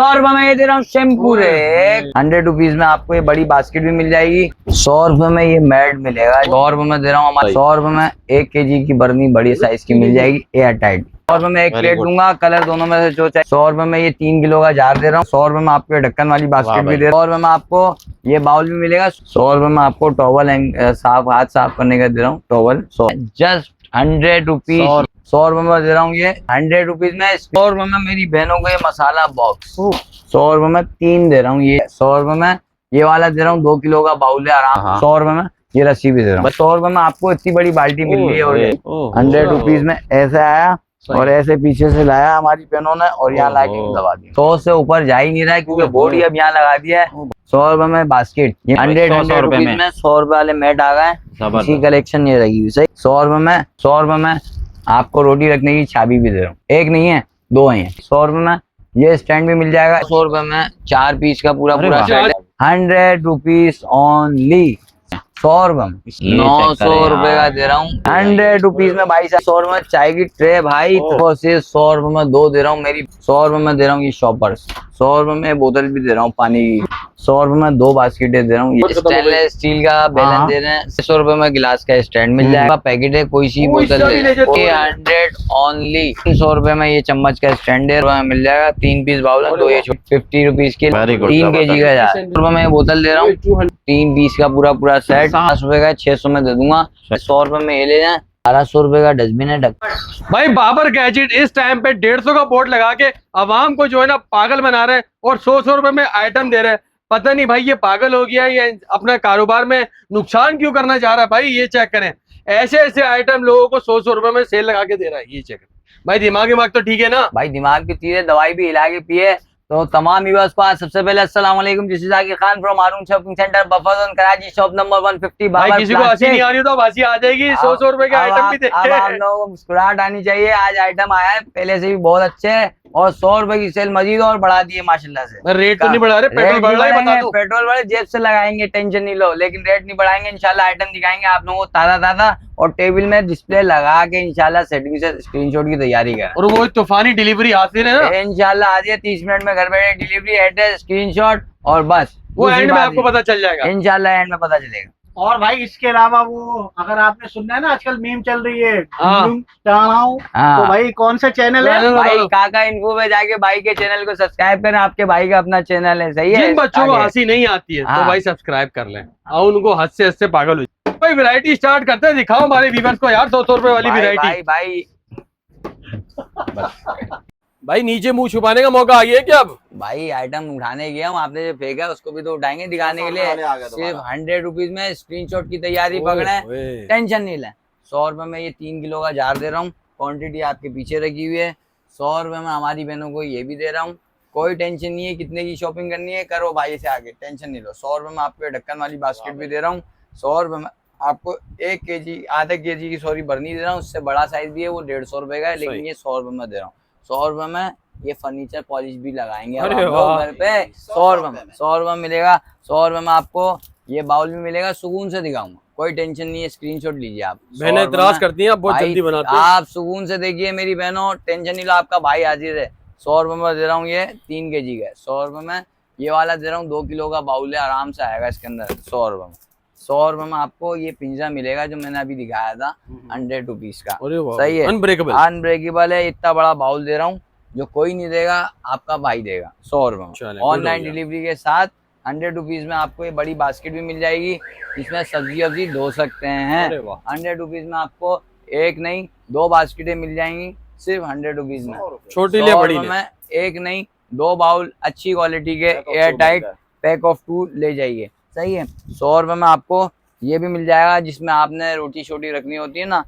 100 रुपए में ये दे रहा हूँ शैम्पू रे। 100 रुपीज में आपको ये बड़ी बास्केट भी मिल जाएगी। 100 रुपए में ये मैट मिलेगा। 100 रुपए में दे रहा हूँ। 100 रुपए में 1 kg की बर्नी बड़ी साइज की मिल जाएगी एयर टाइट। 100 रुपए में एक प्लेट दूंगा, कलर दोनों में से जो चाहिए। 100 रुपए में ये 3 किलो का जार दे रहा हूँ। 100 रुपए में आपको ढक्कन वाली बास्केट भी दे रहा हूँ। 100 रुपए में आपको ये बाउल भी मिलेगा। 100 रुपए में आपको टॉवल साफ हाथ साफ करने का दे रहा हूँ टॉवल। Just 100 rupees. 100 रुपए में दे रहा हूँ ये 100 रुपीज में। 100 रुपए में मेरी बहनों को ये मसाला बॉक्स 100 रुपए में 3 दे रहा हूँ ये। 100 रुपए में ये वाला दे रहा हूँ 2 किलो का बाउल है आराम। 100 रुपए में ये रस्सी भी दे रहा हूँ। 100 रुपए में आपको इतनी बड़ी बाल्टी मिल रही है। और 100 रुपीज में ऐसे आया और ऐसे पीछे से लाया हमारी बहनों ने और यहाँ लाके दबा दिया। 100 से ऊपर जा ही नहीं रहा है क्योंकि बोर्ड ही अब यहाँ लगा दिया है। 100 रुपए में बास्केट। 100 रुपए में 100 रुपए वाले मैट आ गए। इसी कलेक्शन ये रही हुई सही। 100 रुपए में आपको रोटी रखने की चाबी भी दे रहा हूँ। एक नहीं है, 2 हैं। 100 रुपए में ये स्टैंड भी मिल जाएगा। 100 रुपए में 4 पीस का पूरा सेट। 100 rupees only. 100 रुपए में 900 रुपए का दे रहा हूँ। 100 रुपीज में भाई साहब। 100 रुपए में चाय की ट्रे भाई तो सिर्फ 100 रुपए में 2 दे रहा हूँ मेरी। 100 रुपए में दे रहा हूँ ये शॉपर्स। 100 रुपए में बोतल भी दे रहा हूँ पानी की। 100 रुपए में 2 बास्केटें दे रहा हूँ। ये स्टेनलेस स्टील का बेलन दे रहे हैं। 100 रुपए में गिलास का स्टैंड मिल जाएगा। पैकेट है कोई सी बोतल 100 ओनली। 100 रुपए में ये चम्मच का स्टैंड है मिल जाएगा। 3 पीस बाउल है। 2 ये 50 रुपीज के 3 kg का। 100 रुपए में बोतल दे रहा हूँ 3 पीस का पूरा सेट। 50 रुपए का 600 में दे दूंगा। 100 रुपए में ये ले जाए। 1200 रुपए का डस्टबिन है। भाई बाबर गैजेट इस टाइम पे 150 का बोर्ड लगा के आवाम को जो है ना पागल बना रहे हैं और 100 रुपए में आइटम दे रहे हैं। पता नहीं भाई ये पागल हो गया या अपना कारोबार में नुकसान क्यों करना चाह रहा है। भाई ये चेक करें, ऐसे ऐसे आइटम लोगों को 100 रुपए में सेल लगा के दे रहा है। ये चेक करें भाई, दिमाग तो ठीक है ना भाई। दिमाग की चीज है, दवाई भी हिला के पिए। तो तमाम व्यूअर्स को सबसे पहले अस्सलाम वालेकुम। This is Zakir Khan from Haroon shopping centre Buffer Karachi shop number 150। भाई किसी को हंसी नहीं आ रही तो हंसी आ जाएगी। 100 रुपए के आइटम भी देख के आप लोगों को मुस्कुराहट आनी चाहिए। आज आइटम आया है पहले से भी बहुत अच्छे है और 100 रुपए की सेल मजीद और बढ़ा दी है माशाल्लाह से। रेट तो नहीं बढ़ा रहे, पेट्रोल बढ़ रहा है बता दो। पेट्रोल बढ़े जेब से लगाएंगे, टेंशन नहीं लो, लेकिन रेट नहीं बढ़ाएंगे। इंशाल्लाह आइटम दिखाएंगे आप लोगों को ताजा और टेबल में डिस्प्ले लगा के इंशाल्लाह सेटिंग से स्क्रीनशॉट की तैयारी कर। और वो तूफानी डिलीवरी हासिल है ना इंशाल्लाह आज 30 मिनट में घर बैठे डिलीवरी, एड्रेस, स्क्रीनशॉट और बस वो एंड में आपको पता चल जाएगा। इंशाल्लाह एंड में पता चलेगा। और भाई इसके अलावा वो अगर आपने सुनना है ना आजकल मीम चल रही है तो भाई कौन सा चैनल है भाई काका इन्फो पे जाके भाई के चैनल को सब्सक्राइब करें। आपके भाई का अपना चैनल है सही है। जिन बच्चों को हंसी नहीं आती है तो भाई सब्सक्राइब कर लें और उनको हंस से पागल हो जाए। भाई वैरायटी स्टार्ट करते हैं, दिखाओ हमारे व्यूअर्स को यार 100 रुपए वाली वैरायटी। भाई नीचे मुंह छुपाने का मौका आ गया क्या अब? भाई आइटम उठाने गया हूँ, आपने जो फेंका उसको भी तो उठाएंगे दिखाने के लिए। सिर्फ 100 रुपीज में स्क्रीनशॉट की तैयारी पकड़े, टेंशन नहीं ले। 100 रुपए में ये 3 किलो का जार दे रहा हूँ। क्वांटिटी आपके पीछे रखी हुई है। 100 रुपए में हमारी बहनों को ये भी दे रहा हूँ। कोई टेंशन नहीं है, कितने की शॉपिंग करनी है करो भाई से आगे, टेंशन नहीं लो। 100 रुपए में आपको ढक्कन वाली बास्केट भी दे रहा हूँ। 100 रुपए में आपको 1 kg आधा kg की सॉरी बर्नी दे रहा हूँ। उससे बड़ा साइज भी है, वो 150 रुपए का है, लेकिन ये 100 रुपए में दे रहा हूँ। 100 रुपए में ये फर्नीचर पॉलिश भी लगाएंगे घर पे। 100 रुपए में 100 रुपए मिलेगा। 100 रुपए में आपको ये बाउल भी मिलेगा। सुकून से दिखाऊंगा, कोई टेंशन नहीं है। स्क्रीनशॉट लीजिए आप। बहनें इतराज करती हैं, आप बहुत जल्दी बनाते हैं। आप सुकून से देखिए मेरी बहनों, टेंशन नहीं लो, आपका भाई हाजिर है। 100 रुपए में दे रहा हूँ ये 3 kg का। 100 रुपए में ये वाला दे रहा हूँ 2 किलो का बाउल है, आराम से आएगा इसके अंदर। 100 रुपए में 100 रुपए में आपको ये पिंजरा मिलेगा जो मैंने अभी दिखाया था 100 रुपीज का। सही है, अनब्रेकेबल है। इतना बड़ा बाउल दे रहा हूँ जो कोई नहीं देगा, आपका भाई देगा। 100 रुपए में ऑनलाइन डिलीवरी के साथ 100 रुपीज में आपको ये बड़ी बास्केट भी मिल जाएगी, इसमें सब्जी वब्जी धो सकते हैं। 100 रुपीज में आपको एक नहीं 2 बास्केटें मिल जाएंगी सिर्फ 100 रुपीज में। छोटी ले बड़ी में एक नहीं 2 बाउल अच्छी क्वालिटी के एयर टाइट पैक ऑफ 2 ले जाइए। सही है। 100 रुपए में आपको ये भी मिल जाएगा जिसमें आपने रोटी शोटी रखनी होती है ना,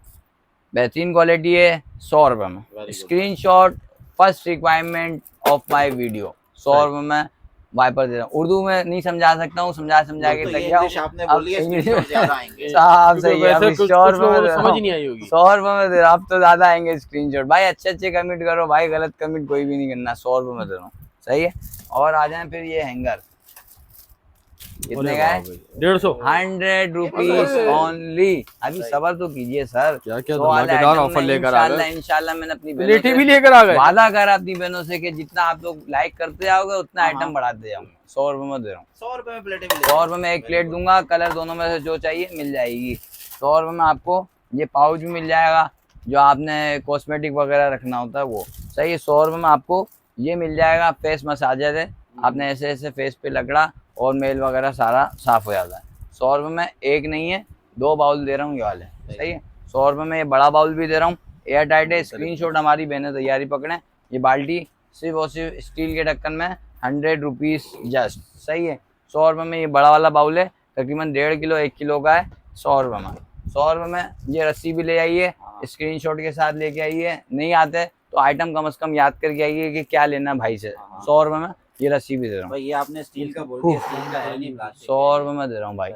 बेहतरीन क्वालिटी है। 100 रुपए में screenshot first requirement of my video. 100 रुपए में वाइपर दे रहा हूँ। उर्दू में नहीं समझा सकता हूँ, समझा के लग जाओ। 100 रुपए में दे रहा हूँ, अब तो ज्यादा आएंगे स्क्रीनशॉट। भाई अच्छे कमेंट करो भाई, गलत कमेंट कोई भी नहीं करना। 100 रुपए में दे रहा हूँ। सही है। और आ जाए फिर ये हैंगर कितने का है? 150। 100 रुपीज ओनली। अभी सबर तो कीजिए सर। क्या क्या तो वाले धमाकेदार item ऑफर में लेकर आ गए। इंशाल्लाह मैंने अपनी बहनों प्लेटें से भी लेकर आ गए। वादा करा अपनी बहनों से कि जितना आप लोग लाइक करते जाओगे उतना आइटम बढ़ाते जाऊंगा। 100 रुपए में दे रहा हूँ। 100 रुपए में प्लेटें मिलेगी। 100 रुपए में एक प्लेट दूंगा, कलर दोनों में से जो चाहिए मिल जाएगी। 100 रुपए में आपको ये पाउच भी मिल जाएगा जो आपने कॉस्मेटिक वगैरह रखना होता है वो। सही है। 100 रुपए में आपको ये मिल जाएगा फेस मसाजर है। आपने ऐसे ऐसे फेस पे लगड़ा और मेल वगैरह सारा साफ हो जाता है। 100 रुपए में एक नहीं है 2 बाउल दे रहा हूँ ये वाले। सही है। 100 रुपए में ये बड़ा बाउल भी दे रहा हूँ, एयर टाइट है। स्क्रीनशॉट हमारी बहनें तैयारी पकड़े। ये बाल्टी सिर्फ और सिर्फ स्टील के ढक्कन में 100 रुपीज जस्ट। सही है। 100 रुपए में ये बड़ा वाला बाउल है, तकरीबन 1.5 किलो 1 किलो का है। 100 रुपए में। 100 रुपए में ये रस्सी भी ले आइए, स्क्रीनशॉट के साथ लेके आइए। नहीं आते तो आइटम कम से कम याद करके आइए कि क्या लेना भाई से। 100 रुपए में ये रस्सी भी दे रहा हूँ। ये आपने स्टील का बोल दिया, स्टील का है नहीं, प्लास्टिक। 100 रुपए में दे रहा हूँ भाई।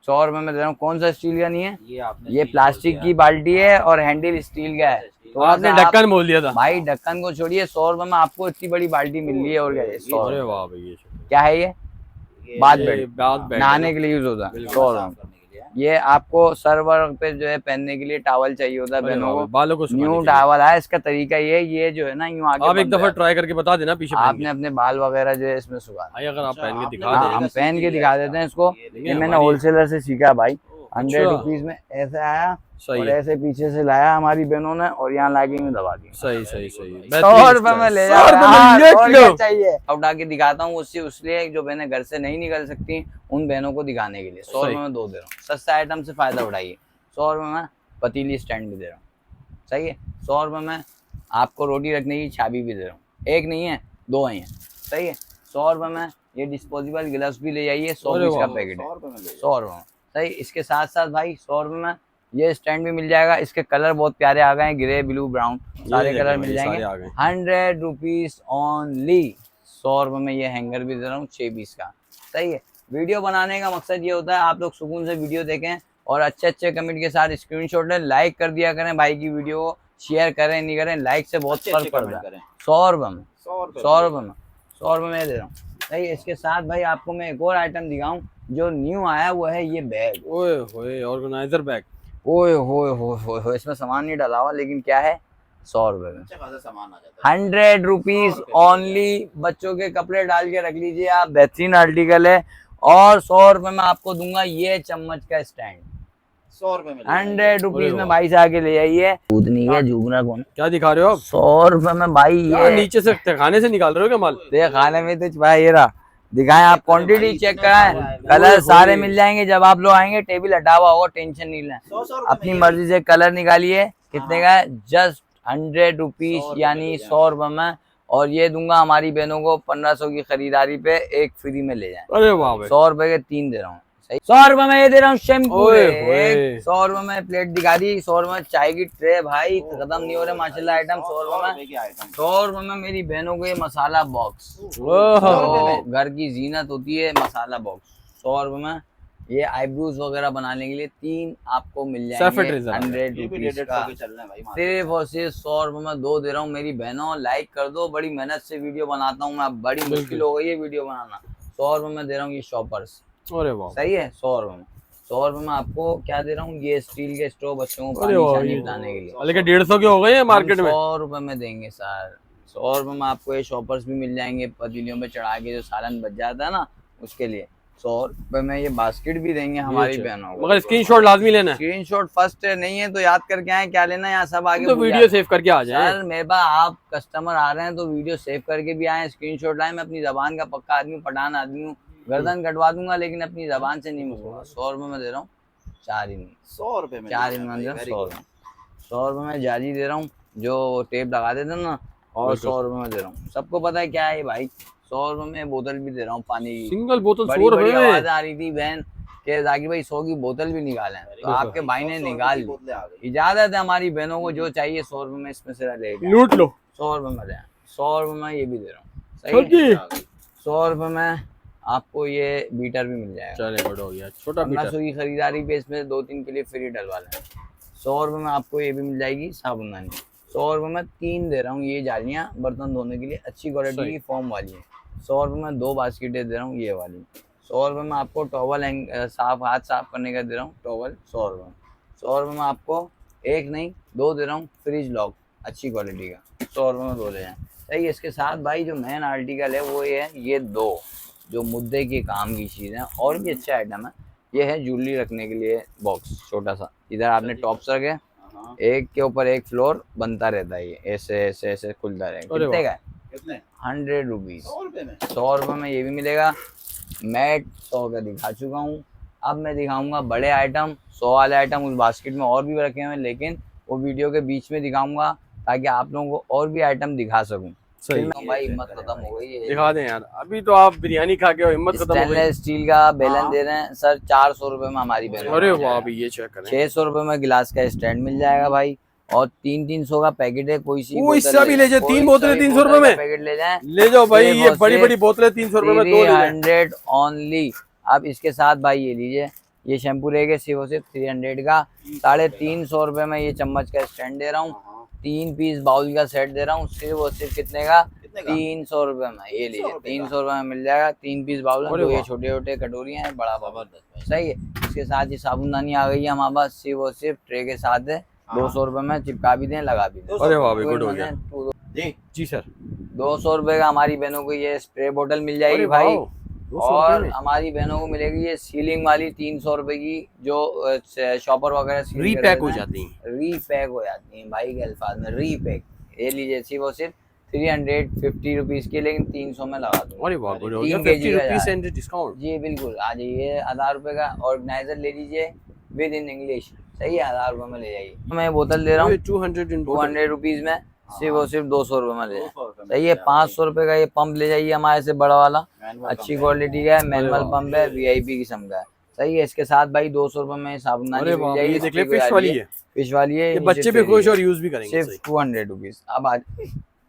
100 रुपए में दे रहा हूँ। कौन सा स्टील का नहीं है? ये आपने ये प्लास्टिक की बाल्टी है और हैंडल स्टील का है। तो आपने ढक्कन बोल दिया था भाई, ढक्कन को छोड़िए। 100 रुपए में आपको इतनी बड़ी बाल्टी मिल रही है और क्या है? 100 अरे रुपए। वाह भाई, क्या है ये? बाथ बेड, बात बैठ नहाने के लिए यूज होता है। 100 रुपए। ये आपको सर्वर पे जो है पहनने के लिए टॉवल चाहिए होता है बहनों को। बालों को न्यू टॉवल है। इसका तरीका ये जो है ना यूं आगे आप एक बढ़ दफा जाए। ट्राई करके बता देना पीछे पहन आपने अपने बाल वगैरह जो है इसमें सुखा। भाई अगर आप पहन के दिखा हाँ, दे। हम पहन के दिखा देते हैं इसको। ये मैंने हमारी- होलसेलर से सीखा भाई। 100 अच्छा। रुपीज में ऐसे आया सही और है। ऐसे पीछे से लाया हमारी बहनों ने और यहाँ लाके में दबा दिया। सही सही सही 100 रुपए में ले 100 रुपए में जाओ। ले और लो। क्या चाहिए? उठा के दिखाता हूँ उससे इसलिए जो बहनें घर से नहीं निकल सकती उन बहनों को दिखाने के लिए। 100 रुपए में 2 दे रहा हूँ। सस्ता आइटम से फायदा उठाइए। 100 रुपए में पतीली स्टैंड भी दे रहा हूँ। सही है। 100 रुपए में आपको रोटी रखने की चाबी भी दे रहा हूँ। एक नहीं है 2 हैं। सही है। 100 रुपए में ये डिस्पोजेबल ग्लव्स भी ले जाइए। 100 पीस का पैकेट है। 100 रुपए में। सही। इसके साथ साथ भाई 100 रुपए में ये स्टैंड भी मिल जाएगा। इसके कलर बहुत प्यारे आ गए हैं, ग्रे ब्लू ब्राउन सारे कलर मिल जाएंगे। 100 रुपीज ओनली। 100 रुपए में ये हैंगर भी दे रहा हूँ 6 पीस का। सही है। वीडियो बनाने का मकसद ये होता है आप लोग सुकून से वीडियो देखें और अच्छे अच्छे कमेंट के साथ स्क्रीनशॉट लें। लाइक कर दिया करें भाई की वीडियो को, शेयर करें नहीं करें, लाइक से बहुत फर्क पड़ता है। 100 रुपए में। 100 रुपए में। 100 रुपए में दे रहा हूँ। सही। इसके साथ भाई आपको मैं एक और आइटम दिखाऊं जो न्यू आया वो है ये बैग। ओए होए ऑर्गेनाइजर बैग। ओए होए इसमें सामान नहीं डाला हुआ लेकिन क्या है 100 रुपए में। सामान आ जाता है। 100 रुपीज ओनली। बच्चों के कपड़े डाल के रख लीजिए आप, बेहतरीन आर्टिकल है। और 100 रुपए में आपको दूंगा ये चम्मच का स्टैंड। 100 रुपए में 100 रुपीज में भाई से आके ले आइए। कूदनी है झूमना कौन? क्या दिखा रहे हो आप? 100 रुपए में भाई क्या ये नीचे से खाने से निकाल रहे हो क्या माल? देख खाने में तो भाई ये रहा दिखाएं आप, क्वांटिटी चेक कराएं, कलर सारे मिल जाएंगे। जब आप लोग आएंगे टेबल हटा हुआ होगा, टेंशन नहीं लें। 100 अपनी मर्जी से कलर निकालिए। कितने का है? जस्ट 100 रुपीज यानी 100 रुपए में। और ये दूंगा हमारी बहनों को 1500 की खरीदारी पे एक फ्री में ले जाए। अरे वाह भाई। 100 रुपए के 3 दे रहा हूँ। सही। 100 रुपए में ये दे रहा हूँ शैम्पू। ओए होए। 100 रुपए में प्लेट दिखा दी। 100 रुपए में चाय की ट्रे भाई खत्म नहीं हो रहे माशाल्लाह आइटम। 100 रुपए में। 100 रुपए में मेरी बहनों को ये मसाला बॉक्स, ओहो। घर की जीनत होती है मसाला बॉक्स। 100 रुपए में ये आईब्रोज वगैरह बनाने के लिए 3 आपको मिल जाएंगे 100 रुपीज का। सिर्फ और सिर्फ 100 रुपए में 2 दे रहा हूँ। मेरी बहनों लाइक कर दो, बड़ी मेहनत से वीडियो बनाता हूँ मैं, बड़ी मुश्किल हो गई है वीडियो बनाना। 100 रुपए में दे रहा हूँ ये शॉपर्स। अरे वाह। सही है। 100 रुपए में। 100 रुपए में आपको क्या दे रहा हूँ ये स्टील के स्टोव बच्चों को अरे वाह, पानी बिताने के लिए। लेकिन 150 के हो गए हैं मार्केट में। 100 रुपए में देंगे सर। 100 रुपए में आपको ये शॉपर्स भी मिल जाएंगे, पतीलियों में चढ़ा के जो सालन बच जाता है ना उसके लिए। 100 रुपए में ये बास्केट भी देंगे हमारी बहनों को। मगर स्क्रीनशॉट लाजमी लेना है। स्क्रीनशॉट फर्स्ट नहीं है तो याद करके आए क्या लेना है, यहाँ सब आगे तो वीडियो सेव करके आ जाए। सर मेरे पास आप कस्टमर आ रहे हैं तो वीडियो सेव करके भी आए, स्क्रीनशॉट लाए। मैं अपनी जबान का पक्का आदमी, पठान आदमी हूँ। गर्दन कटवा दूंगा लेकिन अपनी जबान से नहीं मुकरूंगा। 100 रुपए में दे रहा हूँ 4 ही नहीं। 100 रुपए में 4 इन 100 रुपए। 100 रुपए में जाली दे रहा हूँ जो टेप लगा देते ना, और 100 रुपए में दे रहा हूँ। सबको पता है क्या है भाई। 100 रुपए में बोतल भी दे रहा हूँ पानी की। सिंगल बोतल 100 बड़ी रुपए में। आवाज आ रही थी बहन के जाकिर भाई 100 की बोतल भी निकालें, तो आपके भाई ने निकाल ली। इजाजत है हमारी बहनों को जो चाहिए 100 रुपए में इसमें से लेके लूट लो। 100 रुपए में। 100 रुपए में ये भी दे रहा हूँ। सही है। 100 रुपए में आपको ये बीटर भी मिल जाएगा। चले बड़ा हो गया छोटा 1500 की खरीदारी पे इसमें 2-3 के लिए फ्री डलवा लें। 100 रुपए में आपको ये भी मिल जाएगी साबुनदानी। 100 रुपए में 3 दे रहा हूँ ये जालियाँ बर्तन धोने के लिए, अच्छी क्वालिटी की फॉर्म वाली है। 100 रुपए में 2 बास्केटें दे रहा हूँ ये वाली। 100 रुपये में आपको टॉवल साफ हाथ साफ करने का दे रहा हूँ, टॉवल 100 रुपये में। 100 रुपये में आपको एक नहीं 2 दे रहा हूँ, फ्रिज लॉक अच्छी क्वालिटी का 100 रुपये में 2 ले जाएं। सही, इसके साथ भाई जो मेन आर्टिकल है वो ये है, ये 2 जो मुद्दे के काम की चीज़ है। और भी अच्छे आइटम है, ये है ज्वेलरी रखने के लिए बॉक्स छोटा सा, इधर आपने टॉप्स रखे, एक के ऊपर एक फ्लोर बनता रहता है, ये ऐसे ऐसे ऐसे खुलता रहेगा। कितने का है? 100 रुपीज़। 100 रुपये में ये भी मिलेगा। मैट 100 का दिखा चुका हूँ, अब मैं दिखाऊंगा बड़े आइटम। 100 वाले आइटम उस बास्केट में और भी रखे हुए हैं, लेकिन वो वीडियो के बीच में दिखाऊंगा ताकि आप लोगों को और भी आइटम दिखा सकूं। सही भाई हिम्मत खत्म हो गई है, दिखा दें यार, अभी तो आप बिरयानी खा के हिम्मत खत्म हो गई। स्टेनलेस स्टील का बेलन दे रहे हैं सर 400 रुपये में हमारी बेलन। अरे वाह भाई, ये चेक करें। 600 रुपये में गिलास का स्टैंड मिल जाएगा भाई, और 300 का पैकेट है। कोई सी इससे भी ले जाए, 3 बोतलें 300 रुपये में पैकेट ले जाए, ले जाओ भाई। ये बड़ी बड़ी बोतलें 300 रुपये में 2 ले जाएं। 300 ओनली। अब इसके साथ भाई ये लीजिए, ये शैम्पू रहेगा सिर्फ 300 का। 350 रुपये में ये चम्मच का स्टैंड दे रहा हूँ। 3 पीस बाउल का सेट दे रहा हूँ, सिर्फ कितने का? 300 रुपये में। ये लीजिए 300 रुपये में मिल जाएगा। 3 पीस बाउल है, ये छोटे छोटे कटोरियाँ हैं, बड़ा बाबा सही है। इसके साथ ये साबुनदानी आ गई है हमारे पास, सिर्फ ट्रे के साथ है। 200 रुपये में चिपका भी दें, लगा भी दें। अरे वाह भाई, गुड हो गया जी सर। 200 रुपये का हमारी बहनों को ये स्प्रे बोतल मिल जाएगी भाई। और हमारी बहनों को मिलेगी ये सीलिंग वाली 300 रुपए की, जो शॉपर वगैरह रीपैक हो जाती हैं। रीपैक हो जाती हैं भाई के अल्फाज में, रीपैक। ये लीजिए सिर्फ 350 रुपीज की, लेकिन 300 में लगा दूँ। अरे वाह, 50 रुपीज एंड डिस्काउंट जी। बिल्कुल आ जाइए। 1000 रुपए का ऑर्गेनाइजर ले लीजिए विद इन इंग्लिश, सही है। 1000 रुपए में ले जाइए। मैं बोतल दे रहा हूँ 200 रुपीज में, सिर्फ 200 रुपए में ले जाए। सही है। 500 रुपए का ये पंप ले जाइए हमारे से, बड़ा वाला, अच्छी क्वालिटी का है, मैनुअल पंप है, VIP किस्म का है। सही है। इसके साथ भाई 200 रुपए में साबुनदानी मिल जाएगी, फिश वाली है, ये बच्चे भी खुश और यूज भी करेंगे। सिर्फ 200 रुपीज। अब आज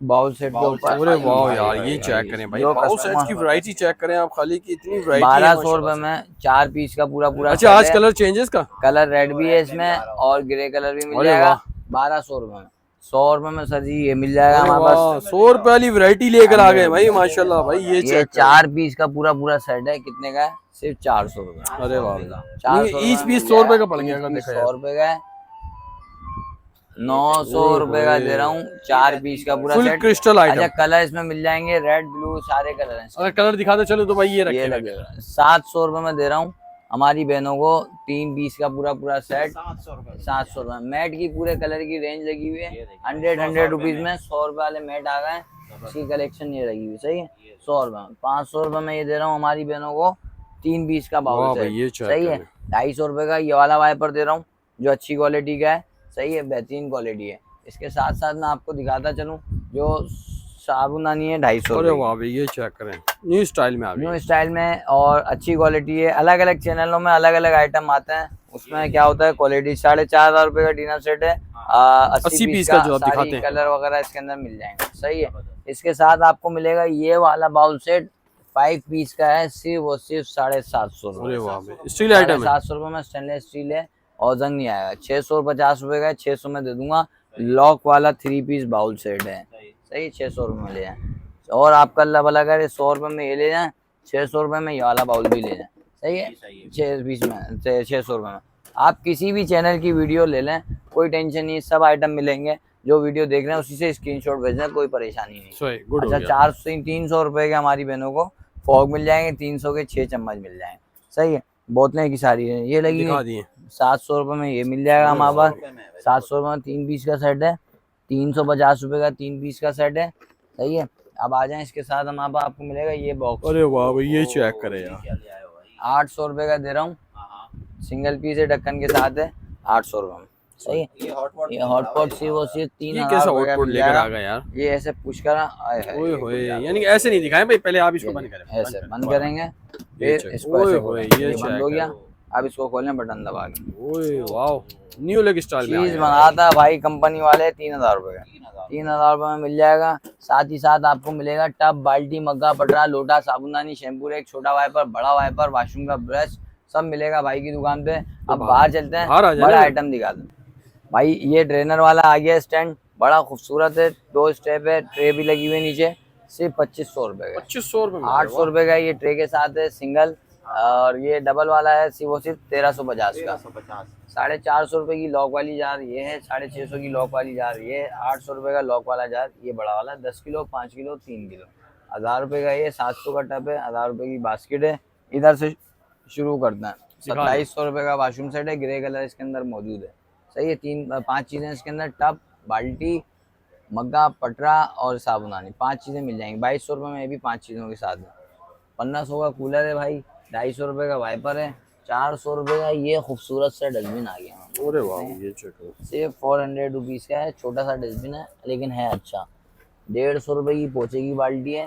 बाउल सेट के ऊपर, अरे वाह यार, ये चेक करें भाई, बाउल सेट की वैरायटी चेक करें आप, खाली की इतनी वैरायटी। 1200 रुपए में 4 पीस का पूरा। अच्छा, आज कलर चेंजेस का, कलर रेड भी है इसमें और ग्रे कलर भी मिल जाएगा। 1200 रुपए में। 100 रुपए में सर जी ये मिल जाएगा हमारे पास। 100 रुपए वाली वैरायटी लेकर आ गए भाई, माशाल्लाह भाई। ये 4 पीस का पूरा सेट है। कितने का है? सिर्फ 400 रुपए। अरे वाह, 400 ईच पीस 100 रुपए का पड़ गया। 100 रुपए का है। 900 रुपए का दे रहा हूँ 4 पीस का पूरा सेट, क्रिस्टल आइटम। अच्छा, कलर इसमें मिल जाएंगे रेड ब्लू सारे कलर हैं। अगर कलर दिखाते चलो तो भाई ये लगेगा। 700 रुपए में दे रहा हूँ हमारी बहनों को 3 पीस का पूरा सेट। 700 रुपए। मैट की पूरे कलर की रेंज लगी हुई है। 100 रुपीज में 100 रुपए वाले मैट आ गए, उसकी कलेक्शन ये लगी हुई। सही है। 100 रुपए में। 500 रुपए में ये दे रहा हूँ हमारी बहनों को 3 पीस का बाउल सेट। सही है। 250 रुपए का ये वाला वाइपर दे रहा हूँ, जो अच्छी क्वालिटी का है। सही है, बेहतरीन क्वालिटी है। इसके साथ साथ मैं आपको दिखाता चलूँ जो साबुनदानी है 250। अरे वाह भाई, ये चेक करें, न्यू स्टाइल में, न्यू स्टाइल में और अच्छी क्वालिटी है। अलग अलग चैनलों में अलग अलग आइटम आते हैं, उसमें क्या होता है क्वालिटी। 4500 रुपए का डिनर सेट है। 80 पीस का जो दिखाते हैं, कलर वगैरह इसके अंदर मिल जाएंगे। सही है। इसके साथ आपको मिलेगा ये वाला बाउल सेट 5 पीस का है, सिर्फ 750 रुपए। स्टील आइटम है। 700 रुपए में स्टेनलेस स्टील है और जंग नहीं आएगा। 650 रुपए का है, 600 में दे दूंगा। लॉक वाला 3 पीस बाउल सेट है। सही, 600 रुपए में ले जाए। और आपका अल्लाह भला करे 100 रुपए में ये ले जाए, 600 रुपए में ये वाला बाउल भी ले जाए। सही है। 6 पीस में 600 रुपए में आप किसी भी चैनल की वीडियो ले लें, कोई टेंशन नहीं, सब आइटम मिलेंगे। जो वीडियो देख रहे हैं उसी से स्क्रीनशॉट भेजना, कोई परेशानी नहीं। अच्छा, 300 रुपए के हमारी बहनों को फॉग मिल जाएंगे, 300 के 6 चम्मच मिल जाएंगे। सही है। बोतलें की सारी है ये लगी हुई। 700 रुपए में ये मिल जाएगा हमारे पास। 700 रुपए में 3 पीस का सेट है। 350 रुपए का 3 पीस का सेट है। सही है। अब आ जाए, इसके साथ हमारे पास आपको मिलेगा ये बॉक्स। अरे वाह भाई, ये चेक करें यार, 800 रुपए का दे रहा हूँ, सिंगल पीस है, ढक्कन के साथ है, 800 रुपए में। सही है। ये हॉटपॉट सिर्फ 3000 लेकर आ गए यार। ये ऐसे पुश करा, यानी ऐसे नहीं दिखाएं भाई, पहले आप इसको बंद करें। ऐसे बंद करेंगे, फिर इसको ऐसे ये बंद हो गया। अब इसको खोलने बटन दबा के। ओए वाओ, न्यू लुक स्टाइल में चीज बनाता भाई कंपनी वाले। 3000 रुपए का 3000 रुपए में मिल जाएगा। साथ ही साथ आपको मिलेगा टब, बाल्टी, मग्गा, पटरा, लोटा, साबुनदानी, शैम्पू, एक छोटा वाइपर, बड़ा वाइपर, वॉशरूम का ब्रश, सब मिलेगा भाई की दुकान पे। अब बाहर चलते हैं, बड़ा आइटम दिखाते हैं भाई। ये ट्रेनर वाला आ गया स्टैंड, बड़ा खूबसूरत है, 2 स्टेप है, ट्रे भी लगी हुई नीचे, सिर्फ 2500 रुपए का। 2500 रुपए। 800 रुपए का ये ट्रे के साथ है, सिंगल और ये डबल वाला है वो सिर्फ 1350 का। 1350। 450 रुपए की लॉक वाली जार ये है, 650 की लॉक वाली जार ये है, 800 रुपए का लॉक वाला जार ये बड़ा वाला, 10 किलो 5 किलो 3 किलो, 1000 रुपए का ये, 700 का टब है, 1000 रुपए की बास्केट है। इधर से शुरू करते हैं। 2700 रुपए का वॉशरूम सेट है, ग्रे कलर इसके अंदर मौजूद है। सही है, 5 चीजें इसके अंदर, टब, बाल्टी, मग्गा, पटरा और साबुनानी, 5 चीजें मिल जाएंगी। 2200 रुपए में ये भी 5 चीजों के साथ है। 1500 का कूलर है भाई, 250 रुपए का वाइपर है, 400 रुपए का ये खूबसूरत सा डस्टबिन आ गया। अरे वाह, ये छोटा सिर्फ 400 रुपीज का है, छोटा सा डस्टबिन है लेकिन है अच्छा। 150 रुपए की पोछे की बाल्टी है,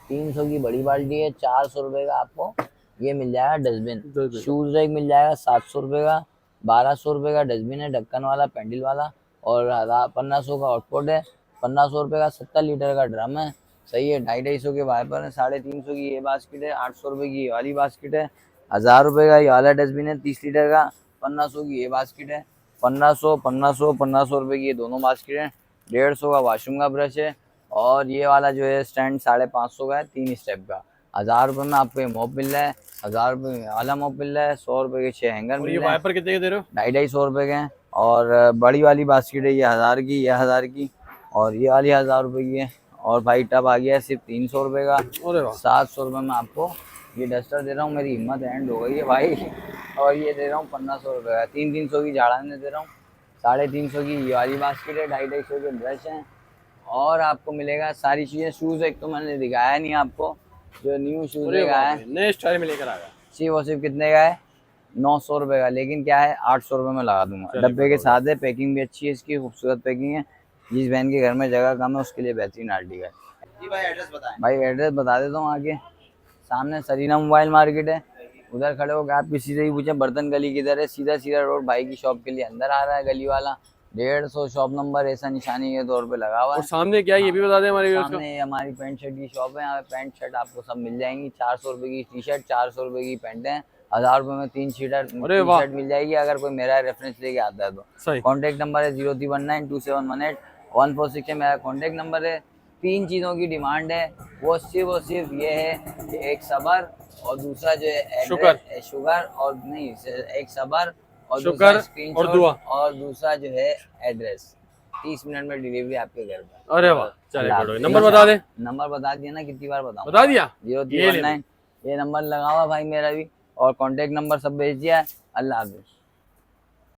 300 की बड़ी बाल्टी है, 400 रुपए का आपको ये मिल जाएगा डस्टबिन। शूज रैक मिल जाएगा 700 रुपए का, 1200 रुपए का डस्टबिन है, ढक्कन वाला पैंडल वाला, और 1500 का आउटपुट है, 1500 रुपए का 70 लीटर का ड्रम है। सही है, 250 के वाइपर है, 350 की ये बास्केट है, 800 रुपए की ये वाली बास्केट है, 1000 रुपए का ये वाला डस्टबिन है 30 लीटर का, 1500 की ये बास्केट है, 1500 रुपए की ये दोनों बास्केट है, 150 का वॉशरूम का ब्रश है, और ये वाला जो है स्टैंड 550 का है 3 स्टेप का। 1000 रुपए में आपको ये मॉप मिल रहा है, 1000 रुपए में वाला मॉप मिल रहा है, 100 रुपए के 6 हैंगर मिल रहे हैं। वाइपर कितने के दे रहे हो? 250 रुपए के हैं। और बड़ी वाली बास्केट है ये 1000 की, ये 1000 की, और ये वाली 1000 रुपए की है। और भाई टब आ गया है सिर्फ 300 रुपए का। 700 रुपए में आपको ये डस्टर दे रहा हूँ, मेरी हिम्मत एंड हो गई है भाई। और ये दे रहा हूँ 1500 रुपए का, 300 की झाड़ाने दे रहा हूँ, 350 की ये वाली बास्केट है, 250 के ब्रश हैं। और आपको मिलेगा सारी चीजें। शूज एक तो मैंने दिखाया नहीं आपको, जो न्यू शूज है नए स्टाइल में लेकर आया, सिर्फ कितने का है? 900 रुपए का, लेकिन क्या है 800 रुपए में लगा दूंगा। डब्बे के साथ है, पैकिंग भी अच्छी है इसकी, खूबसूरत पैकिंग है। जिस बहन के घर में जगह कम है उसके लिए बेहतरीन आर्टिकल है। जी भाई एड्रेस बताएं। भाई एड्रेस बता देता हूँ, आगे सामने सरीना मोबाइल मार्केट है, उधर खड़े होकर आप किसी से भी पूछें बर्तन गली किधर है, सीधा सीधा रोड भाई की शॉप के लिए अंदर आ रहा है गली वाला। 150 शॉप नंबर ऐसा निशानी के तौर पे लगा हुआ है। और सामने क्या है ये भी बता दें हमारे व्यूअर्स को। सामने हमारी पैंट शर्ट की शॉप है, यहाँ पे पैंट शर्ट आपको सब मिल जाएंगी। 400 रुपए की टी शर्ट, 400 रुपए की पैंट है, 1000 रुपए में 3 टी शर्ट मिल जाएगी अगर कोई मेरा रेफरेंस लेके आता है तो। कॉन्टेक्ट नंबर है 03192718 है मेरा कॉन्टेक्ट नंबर है। 3 चीज़ों की डिमांड है, वो सिर्फ ये है कि एक सबर और दूसरा जो है शुगर और नहीं, एक सबर और शुगर और दुआ, और दूसरा जो है एड्रेस। 30 मिनट में डिलीवरी आपके घर पर। अरे वाह, चलिए नंबर बता दे। नंबर बता दिया ना, कितनी बार बताऊं? बता दिया। 0319 ये नंबर लगा हुआ भाई मेरा भी, और कॉन्टेक्ट नंबर सब भेज दिया है। अल्लाह हाफिज़।